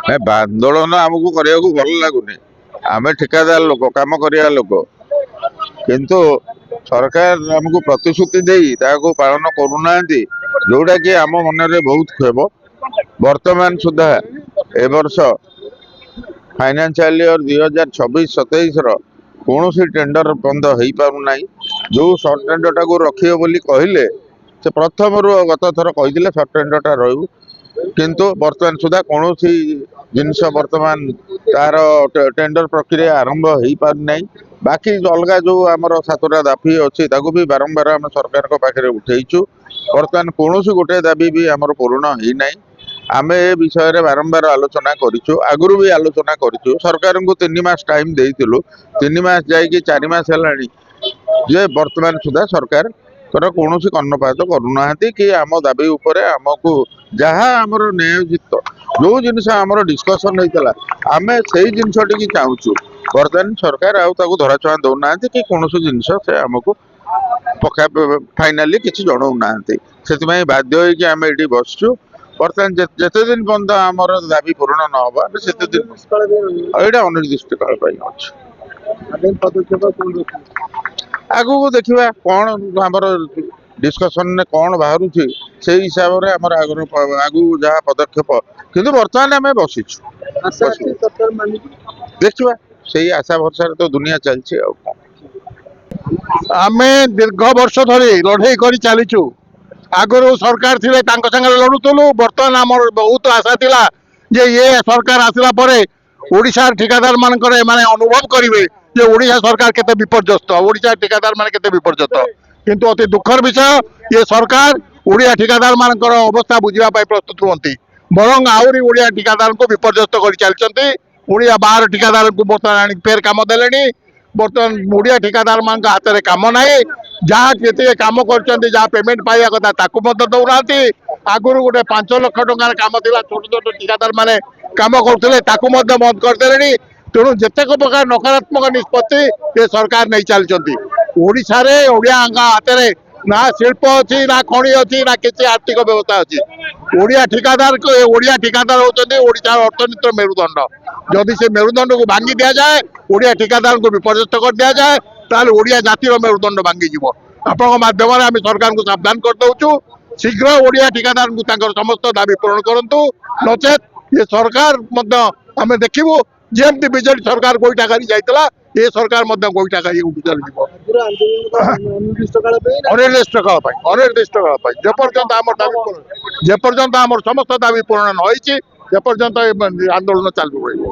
ନାଇଁ ଆନ୍ଦୋଳନ ଆମକୁ କରିବାକୁ ଭଲ ଲାଗୁନି। ଆମେ ଠିକାଦାର ଲୋକ, କାମ କରିବା ଲୋକ, କିନ୍ତୁ ସରକାର ଆମକୁ ପ୍ରତିଶ୍ରୁତି ଦେଇ ତାହାକୁ ପାଳନ କରୁନାହାନ୍ତି, ଯୋଉଟା କି ଆମ ମନରେ ବହୁତ କ୍ଷୋଭ। ବର୍ତ୍ତମାନ ସୁଦ୍ଧା ଏ ବର୍ଷ ଫାଇନାନ୍ସିଆଲ ଇୟର 2026-27ର କୌଣସି ଟେଣ୍ଡର ବନ୍ଦ ହେଇପାରୁନାହିଁ। ଯୋଉ ସର୍ଟ ଟେଣ୍ଡରଟାକୁ ରଖିବେ ବୋଲି କହିଲେ, ସେ ପ୍ରଥମରୁ ଗତ ଥର କହିଥିଲେ ସର୍ଟ ଟେଣ୍ଡରଟା ରହିବ, କିନ୍ତୁ ବର୍ତ୍ତମାନ ସୁଦ୍ଧା କୌଣସି ଜିନିଷ ବର୍ତ୍ତମାନ ତାର ଟେଣ୍ଡର ପ୍ରକ୍ରିୟା ଆରମ୍ଭ ହେଇପାରୁନାହିଁ। ବାକି ଅଲଗା ଯୋଉ ଆମର 7ଟା ଦାବି ଅଛି ତାକୁ ବି ବାରମ୍ବାର ଆମେ ସରକାରଙ୍କ ପାଖରେ ଉଠେଇଛୁ। ବର୍ତ୍ତମାନ କୌଣସି ଗୋଟେ ଦାବି ବି ଆମର ପୂରଣ ହେଇନାହିଁ। ଆମେ ଏ ବିଷୟରେ ବାରମ୍ବାର ଆଲୋଚନା କରିଛୁ, ଆଗରୁ ବି ଆଲୋଚନା କରିଛୁ। ସରକାରଙ୍କୁ 3 ମାସ ଟାଇମ ଦେଇଥିଲୁ, 3 ମାସ ଯାଇକି 4 ମାସ ହେଲାଣି ଯେ ବର୍ତ୍ତମାନ ସୁଦ୍ଧା ସରକାରଙ୍କର କୌଣସି କର୍ଣ୍ଣପାତ କରୁନାହାନ୍ତି କି ଆମ ଦାବି ଉପରେ ଆମକୁ ଯାହା ଆମର ନ୍ୟାୟୋଚିତ ଯୋଉ ଜିନିଷ ଆମର ଡିସ୍କସନ ହେଇଥିଲା ଆମେ ସେଇ ଜିନିଷଟିକି ଚାହୁଁଛୁ। ବର୍ତ୍ତମାନ ସରକାର ଆଉ ତାକୁ ଧରାଛୁଆଁ ଦଉନାହାନ୍ତି କି କୌଣସି ଜିନିଷ ସେ ଆମକୁ ଫାଇନାଲି କିଛି ଜଣାଉନାହାନ୍ତି। ସେଥିପାଇଁ ବାଧ୍ୟ ହେଇକି ଆମେ ଏଠି ବସିଛୁ। ବର୍ତ୍ତମାନ ଯେତେ ଦିନ ପର୍ଯ୍ୟନ୍ତ ଆମର ଦାବି ପୂରଣ ନ ହବ ଆମେ ସେତେ ଦିନ ଏଇଟା ଅନିର୍ଦ୍ଦିଷ୍ଟ କାଳ ପାଇଁ ଅଛି। ଆଗକୁ ଦେଖିବା କଣ ଆମର ଡିସ୍କସନରେ କଣ ବାହାରୁଛି, ସେଇ ହିସାବରେ ଆମର ଆଗକୁ ଯାହା ପଦକ୍ଷେପ, କିନ୍ତୁ ବର୍ତ୍ତମାନ ଆମେ ବସିଛୁ। ଦେଖିବା ସେଇ ଆଶା ଭରସାରେ ତ ଦୁନିଆ ଚାଲିଛି ଆଉ କଣ। ଆମେ ଦୀର୍ଘ ବର୍ଷ ଧରି ଲଢ଼େଇ କରି ଚାଲିଛୁ। ଆଗରୁ ସରକାର ଥିଲେ ତାଙ୍କ ସାଙ୍ଗରେ ଲଢୁଥିଲୁ। ବର୍ତ୍ତମାନ ଆମର ବହୁତ ଆଶା ଥିଲା ଯେ ଇଏ ସରକାର ଆସିଲା ପରେ ଓଡ଼ିଶାର ଠିକାଦାର ମାନଙ୍କର ଏମାନେ ଅନୁଭବ କରିବେ ଯେ ଓଡ଼ିଶା ସରକାର କେତେ ବିପର୍ଯ୍ୟସ୍ତ, ଓଡ଼ିଶା ଠିକାଦାର ମାନେ କେତେ ବିପର୍ଯ୍ୟସ୍ତ। କିନ୍ତୁ ଅତି ଦୁଃଖର ବିଷୟ, ଏ ସରକାର ଓଡ଼ିଆ ଠିକାଦାର ମାନଙ୍କର ଅବସ୍ଥା ବୁଝିବା ପାଇଁ ପ୍ରସ୍ତୁତ ହୁଅନ୍ତି, ବରଂ ଆହୁରି ଓଡ଼ିଆ ଠିକାଦାରଙ୍କୁ ବିପର୍ଯ୍ୟସ୍ତ କରି ଚାଲିଛନ୍ତି। ଓଡ଼ିଆ ବାହାର ଠିକାଦାରଙ୍କୁ ବର୍ତ୍ତମାନ ଆଣି ଫେର କାମ ଦେଲେଣି। ବର୍ତ୍ତମାନ ଓଡ଼ିଆ ଠିକାଦାର ମାନଙ୍କ ହାତରେ କାମ ନାହିଁ। ଯାହା ଯେତିକି କାମ କରୁଛନ୍ତି, ଯାହା ପେମେଣ୍ଟ ପାଇବା କଥା ତାକୁ ମଧ୍ୟ ଦଉନାହାନ୍ତି। ଆଗରୁ ଗୋଟେ 5 ଲକ୍ଷ ଟଙ୍କାର କାମ ଥିଲା, ଛୋଟ ଛୋଟ ଠିକାଦାର ମାନେ କାମ କରୁଥିଲେ, ତାକୁ ମଧ୍ୟ ବନ୍ଦ କରିଦେଲେଣି। ତେଣୁ ଯେତେକ ପ୍ରକାର ନକାରାତ୍ମକ ନିଷ୍ପତ୍ତି ଏ ସରକାର ନେଇ ଚାଲିଛନ୍ତି। ଓଡ଼ିଶାରେ ଓଡ଼ିଆଙ୍କ ହାତରେ ନା ଶିଳ୍ପ ଅଛି, ନା ଖଣି ଅଛି, ନା କିଛି ଆର୍ଥିକ ବ୍ୟବସ୍ଥା ଅଛି। ଓଡ଼ିଆ ଠିକାଦାର ହଉଛନ୍ତି ଓଡ଼ିଶାର ଅର୍ଥନୀତିର ମେରୁଦଣ୍ଡ। ଯଦି ସେ ମେରୁଦଣ୍ଡକୁ ଭାଙ୍ଗି ଦିଆଯାଏ, ଓଡ଼ିଆ ଠିକାଦାରଙ୍କୁ ବିପର୍ଯ୍ୟସ୍ତ କରି ଦିଆଯାଏ, ତାହେଲେ ଓଡ଼ିଆ ଜାତିର ମେରୁଦଣ୍ଡ ଭାଙ୍ଗିଯିବ। ଆପଣଙ୍କ ମାଧ୍ୟମରେ ଆମେ ସରକାରଙ୍କୁ ସାବଧାନ କରିଦଉଛୁ, ଶୀଘ୍ର ଓଡ଼ିଆ ଠିକାଦାରଙ୍କୁ ତାଙ୍କର ସମସ୍ତ ଦାବି ପୂରଣ କରନ୍ତୁ, ନଚେତ୍ ଏ ସରକାର ମଧ୍ୟ ଆମେ ଦେଖିବୁ ଯେମିତି ବିଜେଡି ସରକାର ଗୋଇଠାକାରୀ ଯାଇଥିଲା, ଏ ସରକାର ମଧ୍ୟ ଗୋଇଠାକାରୀ ଉଠି ଚାଲିଯିବ। ଅନିର୍ଦ୍ଦିଷ୍ଟ କାଳ ପାଇଁ ଯେପର୍ଯ୍ୟନ୍ତ ଆମର ସମସ୍ତ ଦାବି ପୂରଣ ନ ହେଇଛି, ସେପର୍ଯ୍ୟନ୍ତ ଏ ଆନ୍ଦୋଳନ ଚାଲୁ ରହିବ।